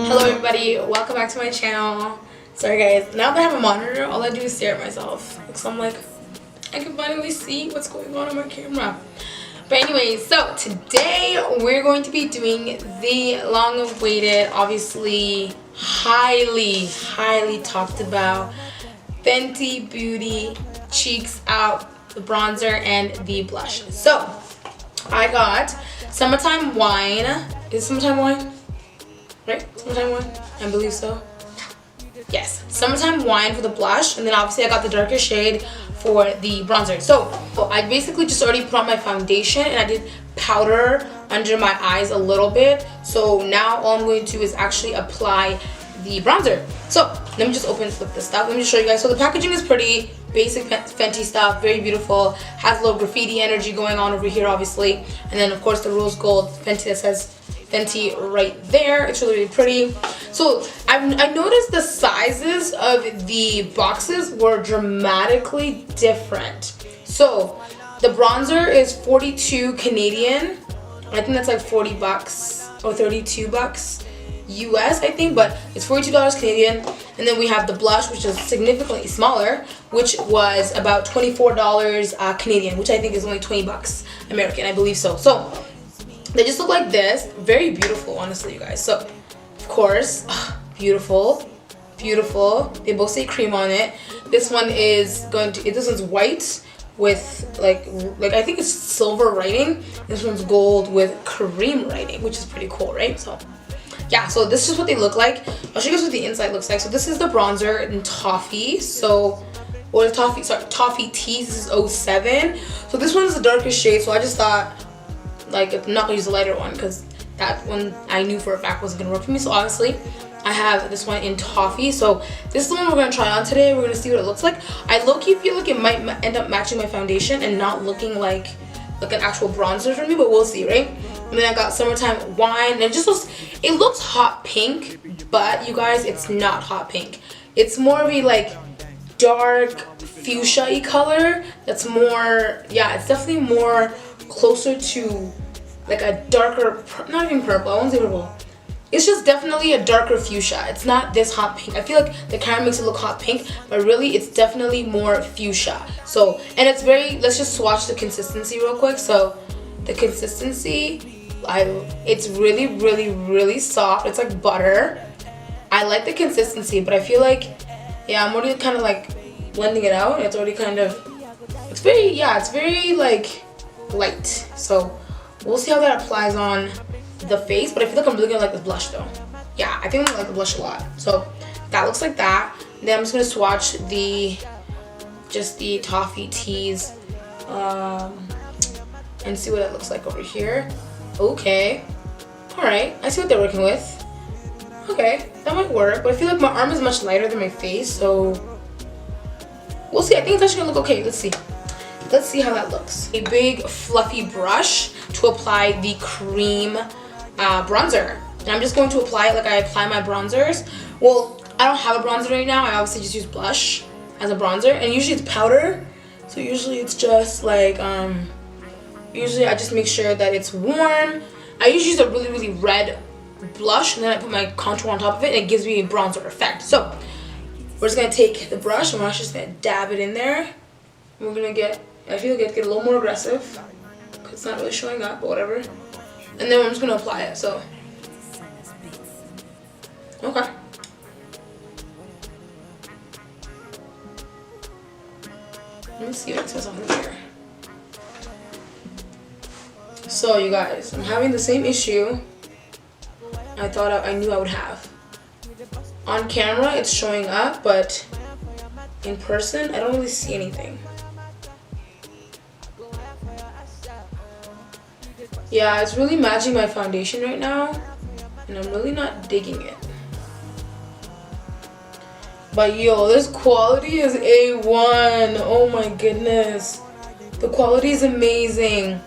Hello everybody, welcome back to my channel. Sorry guys, now that I have a monitor, all I do is stare at myself. So I'm like, I can finally see what's going on my camera. But anyways, so today we're going to be doing the long-awaited, obviously highly talked about Fenty Beauty Cheeks Out, the bronzer and the blush. So I got Summertime Wine. Is it Summertime Wine? Right? Summertime Wine? I believe so. Yes. Summertime Wine for the blush. And then obviously I got the darker shade for the bronzer. So I basically just already put on my foundation and I did powder under my eyes a little bit. So now all I'm going to do is actually apply the bronzer. So let me just open flip this stuff. Let me just show you guys. So the packaging is pretty basic Fenty stuff, very beautiful, has a little graffiti energy going on over here obviously, and then of course the rose gold Fenty that says Fenty right there. It's really pretty. So I noticed the sizes of the boxes were dramatically different. So the bronzer is 42 Canadian. I think that's like 40 bucks or 32 bucks US, I think, but it's $42 Canadian. And then we have the blush, which is significantly smaller, which was about $24 Canadian, which I think is only 20 bucks American, I believe so. So they just look like this. Very beautiful, honestly, you guys. So of course, beautiful. They both say cream on it. This one is this one's white with like I think it's silver writing. This one's gold with cream writing, which is pretty cool, right? So yeah, so this is what they look like. I'll show you guys what the inside looks like. So this is the bronzer in Toffee. Toffee Tea. This is 07. So this one's the darkest shade. So I just thought, like, I'm not gonna use the lighter one because that one I knew for a fact wasn't gonna work for me. So obviously, I have this one in Toffee. So this is the one we're gonna try on today. We're gonna see what it looks like. I low-key feel like it might end up matching my foundation and not looking like an actual bronzer for me, but we'll see, right? And then I got Summertime Wine, and it looks hot pink, but you guys, it's not hot pink. It's more of a like dark fuchsia-y color. That's more, yeah, it's definitely more closer to like a darker, not even purple, I won't say purple. It's just definitely a darker fuchsia. It's not this hot pink. I feel like the camera makes it look hot pink, but really it's definitely more fuchsia. So, and it's very, let's just swatch the consistency real quick. So the consistency, it's really soft. It's like butter. I like the consistency, but I feel like, yeah, I'm already kind of like blending it out. It's already kind of, it's very like light. So we'll see how that applies on the face, but I feel like I'm really gonna like this blush though. Yeah, I think I'm gonna like the blush a lot. So that looks like that. And then I'm just gonna swatch the Toffee Teas and see what it looks like over here. Okay, all right, I see what they're working with. Okay, that might work, but I feel like my arm is much lighter than my face, so we'll see. I think it's actually gonna look okay. Let's see how that looks. A big fluffy brush to apply the cream bronzer, and I'm just going to apply it like I apply my bronzers. Well, I don't have a bronzer right now. I obviously just use blush as a bronzer, and usually it's powder. So usually it's just like usually I just make sure that it's warm. I usually use a really red blush, and then I put my contour on top of it, and it gives me a bronzer effect. So we're just gonna take the brush and we're actually just gonna dab it in there. We're gonna I feel like I get a little more aggressive because it's not really showing up, but whatever. And then I'm just gonna apply it. So okay. Let me see what it says on here. So you guys, I'm having the same issue I thought I knew I would have. On camera, it's showing up, but in person, I don't really see anything. Yeah, it's really matching my foundation right now, and I'm really not digging it. But yo, this quality is A1. Oh my goodness. The quality is amazing.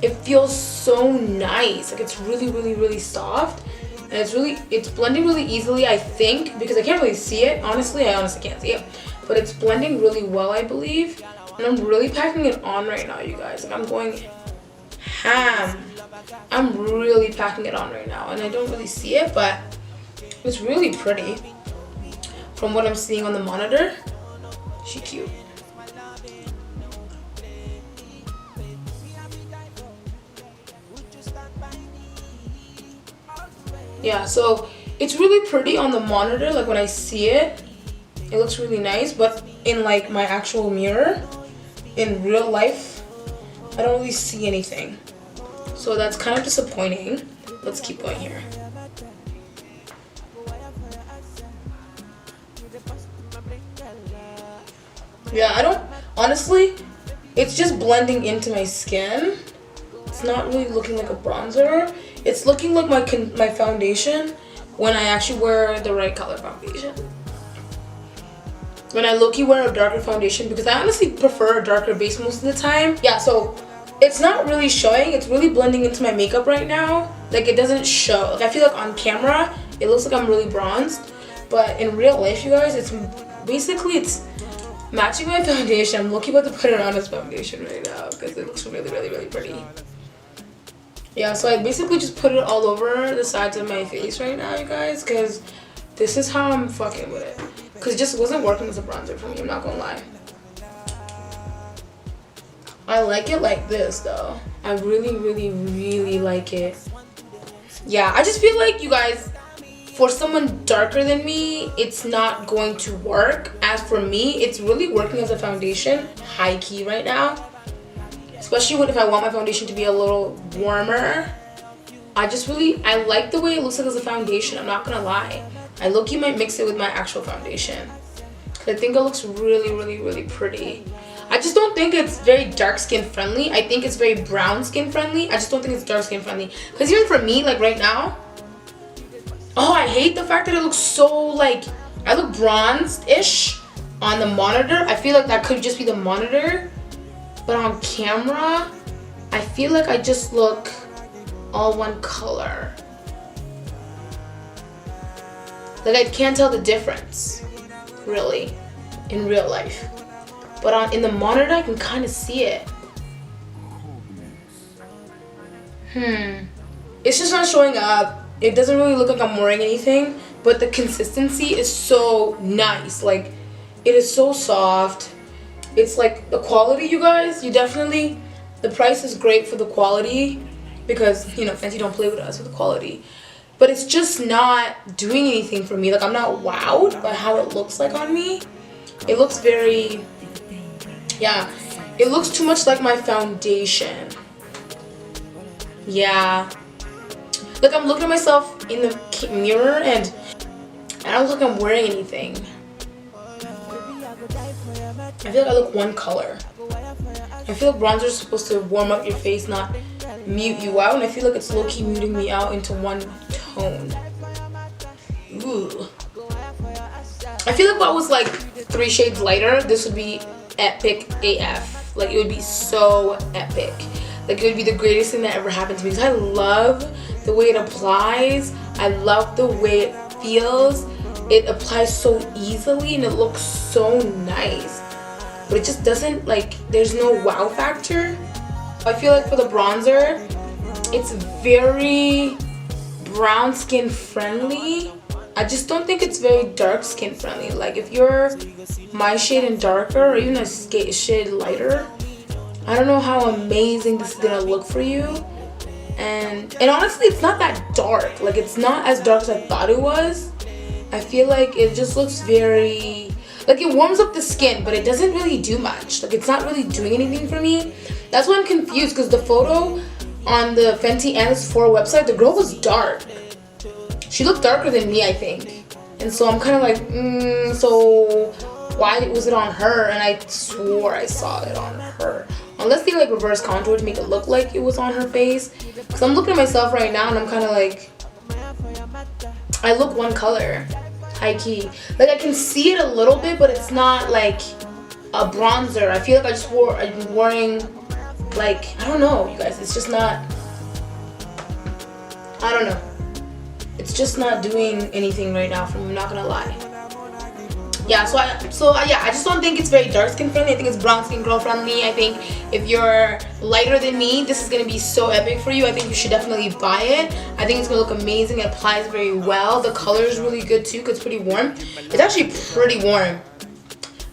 It feels so nice. Like it's really soft. And it's blending really easily, I think, because I can't really see it. Honestly, I honestly can't see it. But it's blending really well, I believe. And I'm really packing it on right now, you guys. Like I'm going ham. I'm really packing it on right now, and I don't really see it, but It's really pretty. From what I'm seeing on the monitor, she cute. Yeah, so it's really pretty on the monitor. Like when I see it, it looks really nice. But in like my actual mirror, in real life, I don't really see anything. So that's kind of disappointing. Let's keep going here. Yeah, I don't, honestly, it's just blending into my skin. It's not really looking like a bronzer. It's looking like my foundation when I actually wear the right color foundation. When I low-key wear a darker foundation, because I honestly prefer a darker base most of the time. Yeah, so it's not really showing. It's really blending into my makeup right now. Like it doesn't show. Like I feel like on camera, it looks like I'm really bronzed. But in real life, you guys, it's basically, it's matching my foundation. I'm looking about to put it on as foundation right now because it looks really, really, really pretty. Yeah, so I basically just put it all over the sides of my face right now, you guys, because this is how I'm fucking with it. Because it just wasn't working as a bronzer for me, I'm not gonna lie. I like it like this, though. I really, really, really like it. Yeah, I just feel like, you guys, for someone darker than me, it's not going to work. As for me, it's really working as a foundation, high key right now. Especially if I want my foundation to be a little warmer. I like the way it looks like as a foundation, I'm not gonna lie. I low-key might mix it with my actual foundation. I think it looks really, really, really pretty. I just don't think it's very dark skin friendly. I think it's very brown skin friendly. I just don't think it's dark skin friendly. Because even for me, like right now, oh, I hate the fact that it looks so like, I look bronzed-ish on the monitor. I feel like that could just be the monitor. But on camera, I feel like I just look all one color. Like I can't tell the difference, really, in real life. But in the monitor, I can kind of see it. It's just not showing up. It doesn't really look like I'm wearing anything, but the consistency is so nice. Like, it is so soft. It's like the quality, you guys, the price is great for the quality because, you know, Fenty don't play with us with the quality. But it's just not doing anything for me. Like, I'm not wowed by how it looks like on me. It looks very, yeah, it looks too much like my foundation. Yeah. Like, I'm looking at myself in the mirror and I don't look like I'm wearing anything. I feel like I look one color. I feel like bronzer is supposed to warm up your face, not mute you out, and I feel like it's low-key muting me out into one tone. Ooh. I feel like if I was like 3 shades lighter, this would be epic AF. Like, it would be so epic. Like, it would be the greatest thing that ever happened to me. Because I love the way it applies. I love the way it feels. It applies so easily and it looks so nice. But it just doesn't, like, there's no wow factor. I feel like for the bronzer, it's very brown skin friendly. I just don't think it's very dark skin friendly. Like, if you're my shade and darker, or even a shade lighter, I don't know how amazing this is gonna look for you. And honestly, it's not that dark. Like, it's not as dark as I thought it was. I feel like it just looks very, like, it warms up the skin, but it doesn't really do much. Like, it's not really doing anything for me. That's why I'm confused, because the photo on the Fenty and Sephora website, the girl was dark. She looked darker than me, I think. And so I'm kind of like, so why was it on her? And I swore I saw it on her. Unless they, like, reverse contour to make it look like it was on her face. Because I'm looking at myself right now and I'm kind of like, I look one color, high key. Like, I can see it a little bit, but it's not like a bronzer. I feel like I'm wearing, like, I don't know, you guys. It's just not, I don't know. It's just not doing anything right now for me, I'm not gonna lie. yeah, I just don't think it's very dark skin friendly. I think it's brown skin girl friendly. I think if you're lighter than me, this is gonna be so epic for you. I think you should definitely buy it. I think it's gonna look amazing. It applies very well. The color is really good too because it's pretty warm. It's actually pretty warm,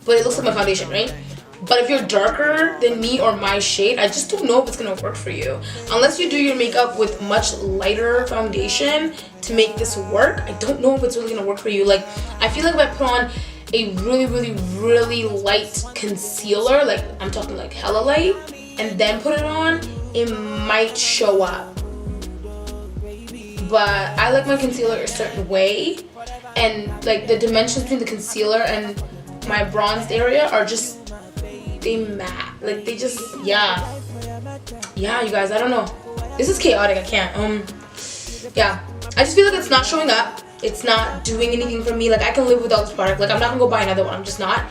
but it looks like my foundation, right? But if you're darker than me or my shade, I just don't know if it's gonna work for you. Unless you do your makeup with much lighter foundation to make this work, I don't know if it's really gonna work for you. Like, I feel like if I put on a really light concealer, like I'm talking like hella light, and then put it on, it might show up. But I like my concealer a certain way, and like the dimensions between the concealer and my bronzed area are just, they matte, like they just, yeah, you guys, I don't know, this is chaotic. I can't, yeah, I just feel like it's not showing up. It's not doing anything for me. Like, I can live without this product. Like, I'm not gonna go buy another one. I'm just not.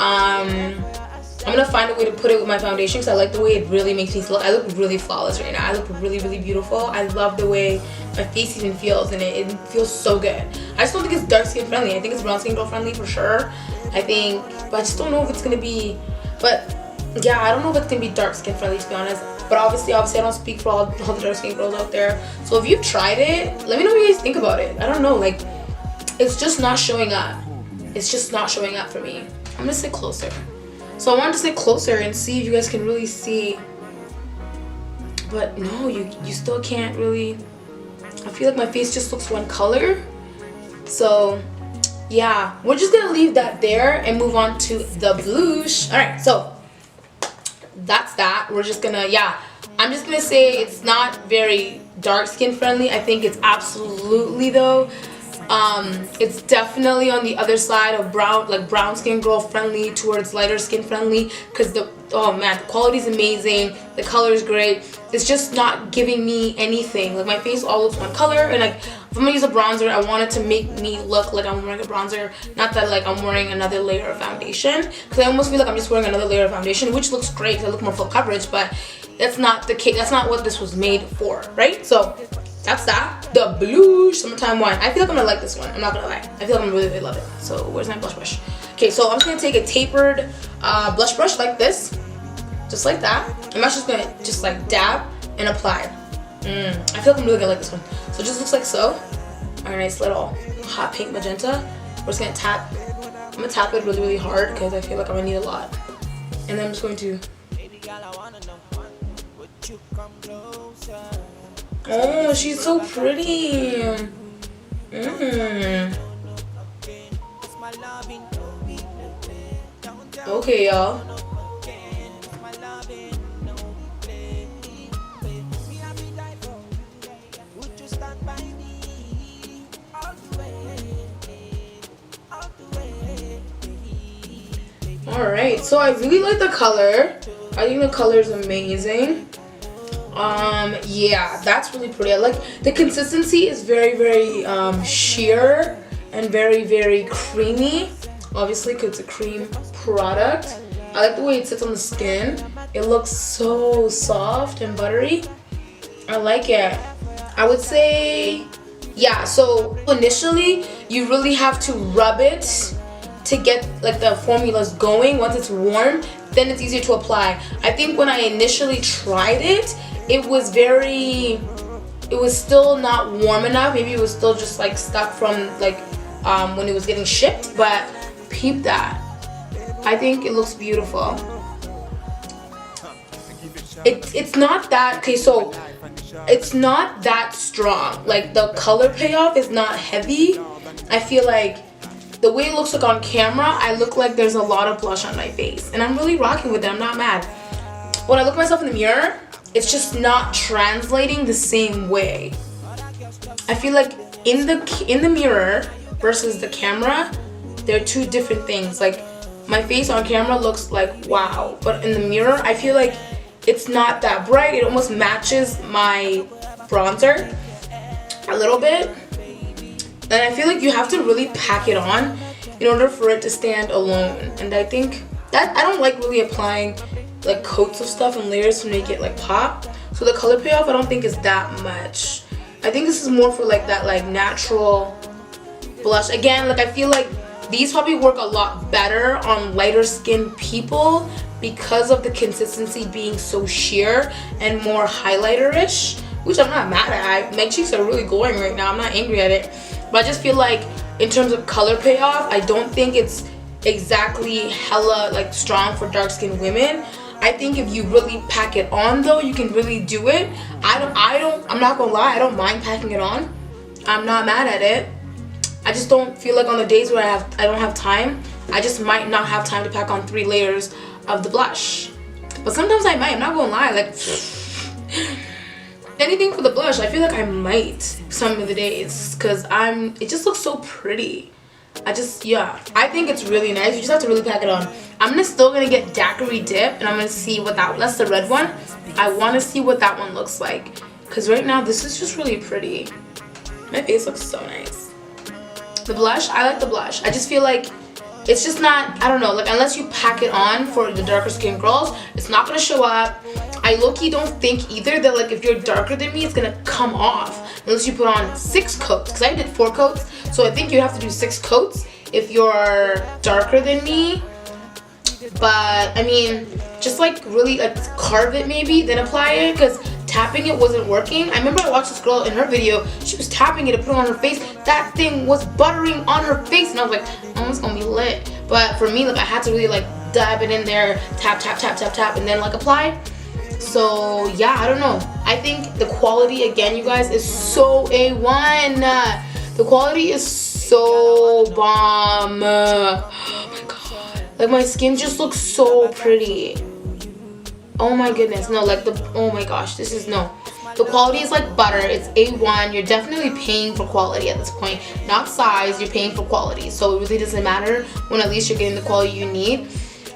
I'm gonna find a way to put it with my foundation because I like the way it really makes me look. I look really flawless right now. I look really beautiful. I love the way my face even feels, and it feels so good. I just don't think it's dark skin friendly. I think it's brown skin girl friendly for sure. I think, but I just don't know if it's gonna be. But yeah, I don't know if it's gonna be dark skin friendly, to be honest. But obviously I don't speak for all the dark skin girls out there. So if you've tried it, let me know what you guys think about it. I don't know, like, it's just not showing up. It's just not showing up for me. I'm gonna sit closer. So I wanted to sit closer and see if you guys can really see. But no, you still can't really. I feel like my face just looks one color. So yeah, we're just gonna leave that there and move on to the blush. All right, so that's that. We're just gonna, yeah, I'm just gonna say it's not very dark skin friendly. I think it's absolutely though. It's definitely on the other side of brown skin girl friendly towards lighter skin friendly, because oh man, the quality is amazing, the color is great. It's just not giving me anything. Like, my face all looks one color, and like if I'm gonna use a bronzer, I want it to make me look like I'm wearing a bronzer, not that like I'm wearing another layer of foundation, because I almost feel like I'm just wearing another layer of foundation, which looks great because I look more full coverage, but that's not the case. That's not what this was made for, right? So that's that. The blush summertime one. I feel like I'm gonna like this one. I'm not gonna lie. I feel like I'm really love it. So where's my blush brush? Okay, so I'm just gonna take a tapered blush brush like this, just like that. I'm actually just gonna just like dab and apply. I feel like I'm really gonna like this one. So it just looks like so. Our nice little hot pink magenta. We're just gonna tap. I'm gonna tap it really hard because I feel like I'm gonna need a lot. And then I'm just going to. Oh, she's so pretty. Okay, y'all. Alright, so I really like the color. I think the color is amazing. Yeah, that's really pretty. I like the consistency is very sheer and very creamy, obviously because it's a cream product. I like the way it sits on the skin. It looks so soft and buttery. I like it. I would say, yeah, so initially you really have to rub it to get like the formulas going. Once it's warm, then it's easier to apply. I think when I initially tried it, it was still not warm enough. Maybe it was still just like stuck from like when it was getting shipped, but peep that. I think it looks beautiful. It's not that, okay, so it's not that strong. Like, the color payoff is not heavy. I feel like the way it looks like on camera, I look like there's a lot of blush on my face, and I'm really rocking with it. I'm not mad. When I look at myself in the mirror, it's just not translating the same way. I feel like in the mirror versus the camera, they're two different things. Like, my face on camera looks like wow, but in the mirror, I feel like it's not that bright. It almost matches my bronzer a little bit. And I feel like you have to really pack it on in order for it to stand alone. And I think that I don't like really applying like coats of stuff and layers to make it like pop. So the color payoff I don't think is that much. I think this is more for like that like natural blush. Again, like I feel like these probably work a lot better on lighter skinned people because of the consistency being so sheer and more highlighter-ish, which I'm not mad at. My cheeks are really glowing right now. I'm not angry at it. But I just feel like in terms of color payoff, I don't think it's exactly hella like strong for dark-skinned women. I think if you really pack it on though, you can really do it. I'm not gonna lie, I don't mind packing it on. I'm not mad at it. I just don't feel like on the days where I don't have time, I just might not have time to pack on 3 layers of the blush. But sometimes I might, I'm not gonna lie, like anything for the blush, I feel like I might some of the days, because it just looks so pretty. Yeah, I think it's really nice. You just have to really pack it on. I'm still gonna get Daiquiri Dip, and I'm gonna see what that's the red one. I want to see what that one looks like, because right now this is just really pretty. My face looks so nice. The blush, I like the blush. I just feel like it's just not, I don't know, like unless you pack it on for the darker skin girls, it's not gonna show up. I low-key don't think either that like if you're darker than me, it's gonna come off unless you put on 6 coats, because I did 4 coats, so I think you have to do 6 coats if you're darker than me. But I mean, just like really like carve it maybe, then apply it, because tapping it wasn't working. I remember I watched this girl in her video, she was tapping it to put it on her face. That thing was buttering on her face, and I was like, oh, it's gonna be lit. But for me, like I had to really like dab it in there, tap, tap, tap, tap, tap, and then like apply. So yeah, I don't know. I think the quality, again, you guys, is so A1. The quality is so bomb. Oh my god. Like my skin just looks so pretty. Oh my goodness. No, like oh my gosh, this is no. The quality is like butter. It's A1. You're definitely paying for quality at this point. Not size, you're paying for quality. So it really doesn't matter when at least you're getting the quality you need.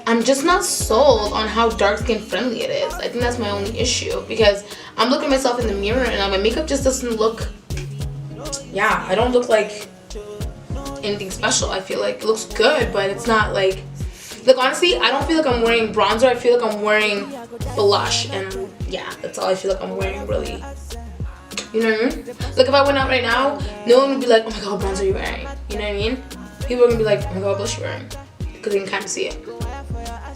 I'm just not sold on how dark skin friendly it is. I think that's my only issue, because I'm looking at myself in the mirror and my makeup just doesn't look, yeah, I don't look like anything special. I feel like it looks good, but it's not like honestly, I don't feel like I'm wearing bronzer. I feel like I'm wearing blush, and yeah, that's all I feel like I'm wearing really. You know what I mean? Like if I went out right now, no one would be like, oh my god, what bronzer are you wearing? You know what I mean? People are gonna be like, oh my god, what blush are you wearing? Because they can kind of see it.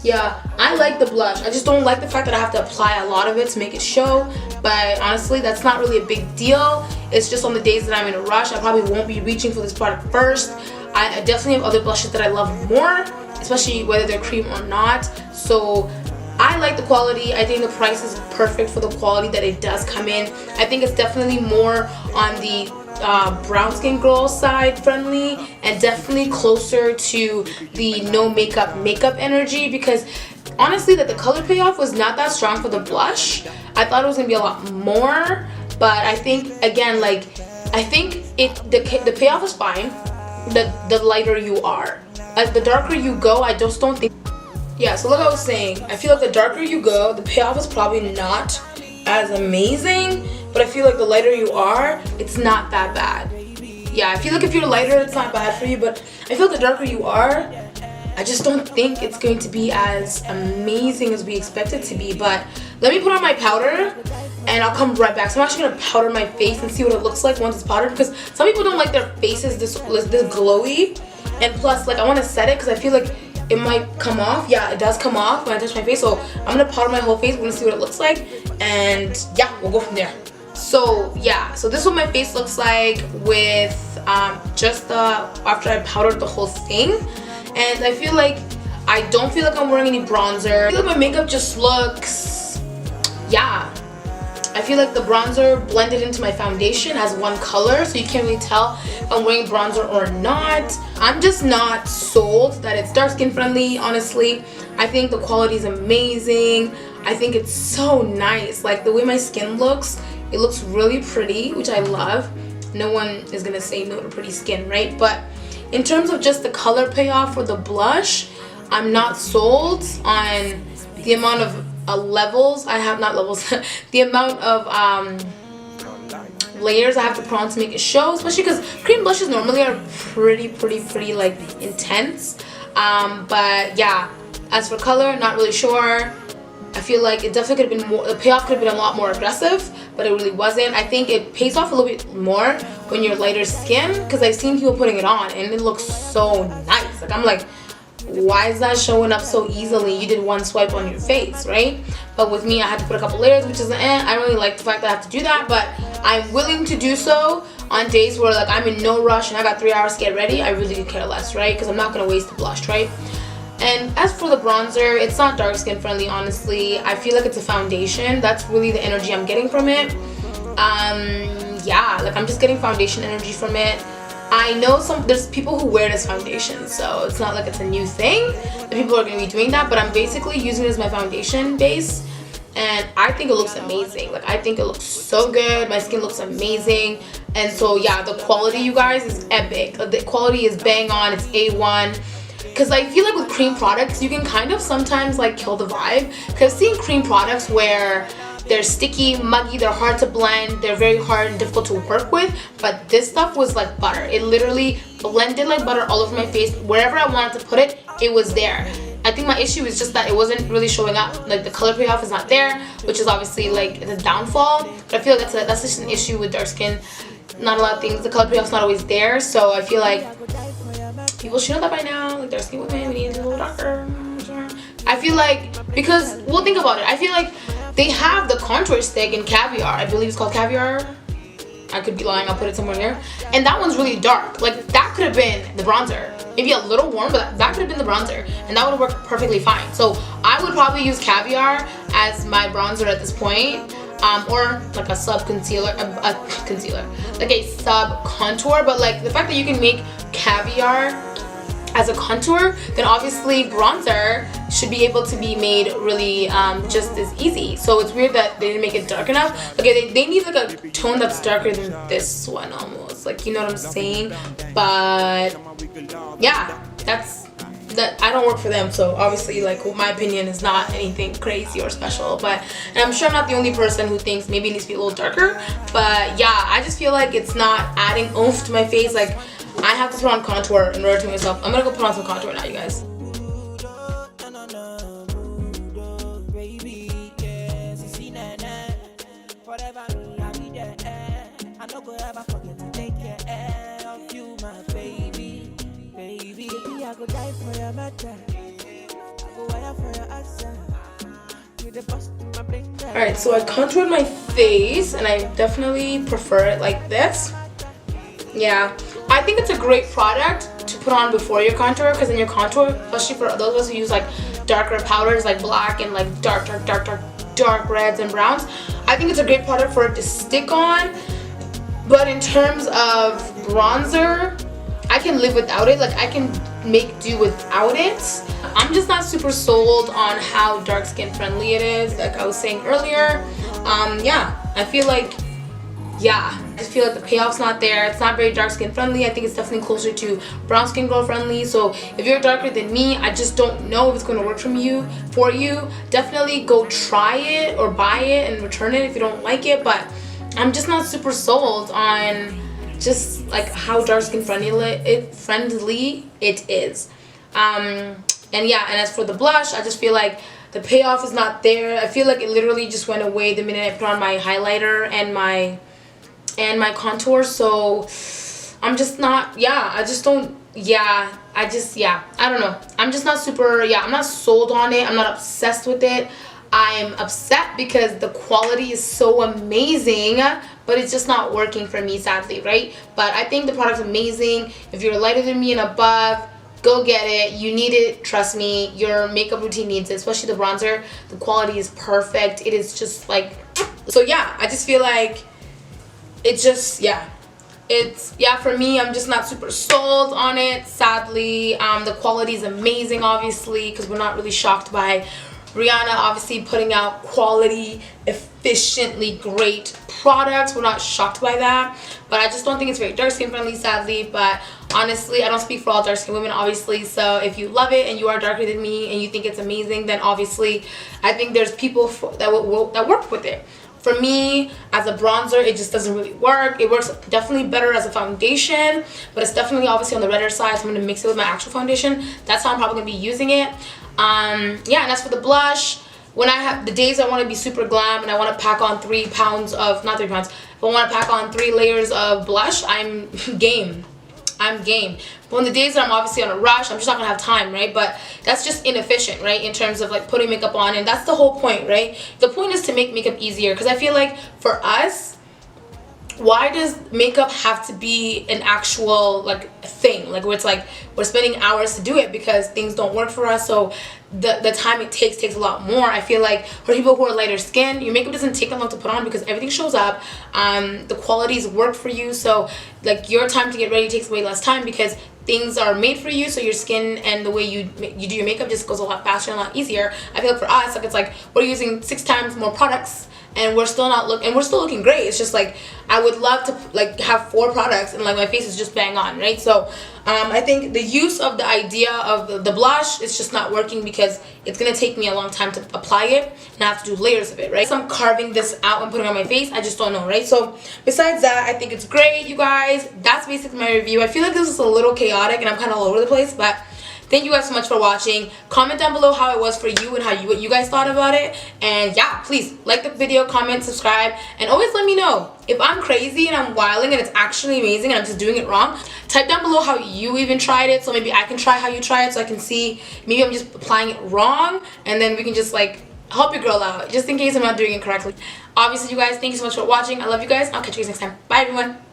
Yeah, I like the blush. I just don't like the fact that I have to apply a lot of it to make it show. But honestly, that's not really a big deal. It's just on the days that I'm in a rush, I probably won't be reaching for this product first. I definitely have other blushes that I love more, especially whether they're cream or not. So I like the quality. I think the price is perfect for the quality that it does come in. I think it's definitely more on the brown skin girl side friendly, and definitely closer to the no makeup energy, because honestly that the color payoff was not that strong for the blush. I thought it was gonna be a lot more, but I think again, like I think the payoff is fine. The lighter you are, as the darker you go, I just don't think. Yeah, so like I was saying, I feel like the darker you go, the payoff is probably not as amazing, but I feel like the lighter you are, it's not that bad. Yeah, I feel like if you're lighter, it's not bad for you, but I feel like the darker you are, I just don't think it's going to be as amazing as we expect it to be. But let me put on my powder and I'll come right back. So I'm actually gonna powder my face and see what it looks like once it's powdered, because some people don't like their faces this glowy, and plus like I want to set it because I feel like it might come off. Yeah, it does come off when I touch my face, so I'm gonna powder my whole face. We're gonna see what it looks like, and yeah, we'll go from there. So yeah, so this is what my face looks like with just after I powdered the whole thing. And I feel like I don't feel like I'm wearing any bronzer. I feel like my makeup just looks, yeah, I feel like the bronzer blended into my foundation as one color, so you can't really tell if I'm wearing bronzer or not. I'm just not sold that it's dark skin friendly, honestly. I think the quality is amazing. I think it's so nice. Like the way my skin looks, it looks really pretty, which I love. No one is gonna say no to pretty skin, right? But in terms of just the color payoff for the blush, I'm not sold on the amount of levels I have, not levels, the amount of layers I have to put on to make it show, especially because cream blushes normally are pretty like intense. But yeah, as for color, not really sure. I feel like it definitely could have been more, the payoff could have been a lot more aggressive, but it really wasn't. I think it pays off a little bit more when you're lighter skin, because I've seen people putting it on and it looks so nice. Like, I'm like, why is that showing up so easily? You did one swipe on your face, right? But with me, I had to put a couple layers, which is I don't really like the fact that I have to do that, but I'm willing to do so on days where like I'm in no rush and I got 3 hours to get ready. I really could care less, right? Because I'm not going to waste the blush, right? And as for the bronzer, it's not dark skin friendly, honestly. I feel like it's a foundation. That's really the energy I'm getting from it. Yeah, like I'm just getting foundation energy from it. I know there's people who wear this foundation, so it's not like it's a new thing that people are going to be doing that, but I'm basically using it as my foundation base, and I think it looks amazing. Like, I think it looks so good. My skin looks amazing. And so yeah, the quality, you guys, is epic. The quality is bang on. It's A1. Because I feel like with cream products, you can kind of sometimes like kill the vibe. Because I've seen cream products where they're sticky, muggy, they're hard to blend, they're very hard and difficult to work with. But this stuff was like butter. It literally blended like butter all over my face. Wherever I wanted to put it, it was there. I think my issue is just that it wasn't really showing up. Like, the color payoff is not there, which is obviously like the downfall. But I feel like that's just an issue with dark skin. Not a lot of things, the color payoff's not always there. So I feel like people should know that by now. Like, dark skin women, we need to be a little darker. I feel like, because, well, think about it. I feel like they have the contour stick in Caviar. I believe it's called Caviar. I could be lying, I'll put it somewhere here. And that one's really dark. Like, that could have been the bronzer. Maybe a little warm, but that could have been the bronzer. And that would have worked perfectly fine. So I would probably use Caviar as my bronzer at this point. Or like a sub concealer, like a sub contour. But like, the fact that you can make Caviar as a contour, then obviously bronzer should be able to be made really just as easy. So it's weird that they didn't make it dark enough. Okay, they need like a tone that's darker than this one almost. Like, you know what I'm saying? But yeah, that I don't work for them, so obviously, like, my opinion is not anything crazy or special. But, and I'm sure I'm not the only person who thinks maybe it needs to be a little darker. But yeah, I just feel like it's not adding oomph to my face. Like, I have to put on contour in order to myself. I'm gonna go put on some contour now, you guys. Alright, so I contoured my face, and I definitely prefer it like this. Yeah, I think it's a great product to put on before your contour, because then your contour, especially for those of us who use like darker powders like black and like dark reds and browns, I think it's a great product for it to stick on. But in terms of bronzer, I can live without it. Like, I can make do without it. I'm just not super sold on how dark skin friendly it is, like I was saying earlier. Yeah, I feel like, yeah, I just feel like the payoff's not there. It's not very dark skin friendly. I think it's definitely closer to brown skin girl friendly. So if you're darker than me, I just don't know if it's going to work for you. Definitely go try it or buy it and return it if you don't like it. But I'm just not super sold on just like how dark skin friendly it is. And yeah, and as for the blush, I just feel like the payoff is not there. I feel like it literally just went away the minute I put on my highlighter and my contour. So I'm just not, yeah, I just don't, yeah, I don't know. I'm just not super, yeah, I'm not sold on it. I'm not obsessed with it. I'm upset because the quality is so amazing, but it's just not working for me, sadly, right? But I think the product's amazing. If you're lighter than me and above, go get it. You need it, trust me. Your makeup routine needs it, especially the bronzer. The quality is perfect. It is just like, so yeah, I just feel like it's just, yeah. It's, yeah, for me, I'm just not super sold on it, sadly. The quality is amazing, obviously, because we're not really shocked by Rihanna obviously putting out quality, efficiently great products. We're not shocked by that, but I just don't think it's very dark skin friendly, sadly. But honestly, I don't speak for all dark skin women, obviously. So if you love it and you are darker than me and you think it's amazing, then obviously I think there's people that work with it. For me, as a bronzer, it just doesn't really work. It works definitely better as a foundation, but it's definitely obviously on the redder side, so I'm going to mix it with my actual foundation. That's how I'm probably going to be using it. Yeah, and as for the blush, when I have the days I want to be super glam and I want to pack on 3 pounds of, not 3 pounds, if I want to pack on 3 layers of blush, I'm game. I'm game. But on the days that I'm obviously on a rush, I'm just not gonna have time, right? But that's just inefficient, right? In terms of like putting makeup on, and that's the whole point, right? The point is to make makeup easier, because I feel like for us, why does makeup have to be an actual like thing, like where it's like we're spending hours to do it because things don't work for us, so the time it takes a lot more. I feel like for people who are lighter skin, your makeup doesn't take that long to put on because everything shows up, the qualities work for you, so like your time to get ready takes way less time because things are made for you, so your skin and the way you do your makeup just goes a lot faster and a lot easier. I feel like for us, like it's like we're using 6 times more products and we're still looking great. It's just like I would love to like have 4 products and like my face is just bang on, right? So I think the use of the idea of the blush is just not working because it's gonna take me a long time to apply it and I have to do layers of it, right? So I'm carving this out and putting it on my face. I just don't know, right? So besides that, I think it's great, you guys. That's basically my review. I feel like this is a little chaotic and I'm kind of all over the place, but thank you guys so much for watching. Comment down below how it was for you and what you guys thought about it. And yeah, please like the video, comment, subscribe, and always let me know if I'm crazy and I'm wilding and it's actually amazing and I'm just doing it wrong. Type down below how you even tried it, so maybe I can try how you try it, so I can see maybe I'm just applying it wrong, and then we can just like help your girl out just in case I'm not doing it correctly. Obviously, you guys, thank you so much for watching. I love you guys. I'll catch you guys next time. Bye, everyone.